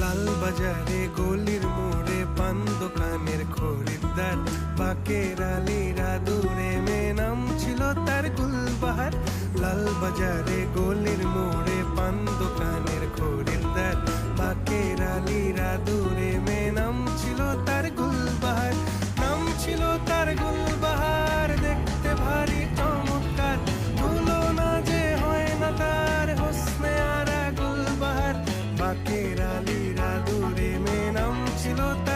লাল বাজারে গলির মোড়ে পান দোকানের খরিদ্দার, বাকের আলীরা দূরে মে নাম ছিল তার গুলবাহার। লাল বাজারে গলির মোড়ে পান দোকানের খরিদ্দার, বাকের আলীরা দূরে মে নাম ছিল তার গুলবাহার। নাম ছিল তার গুলবাহার, দেখতে ভারী চমৎকার, তুলনা যে হয় না তার হোসনে আরা গুলবাহার। বাকের আলীরা দূরে মে নাম ছিল তার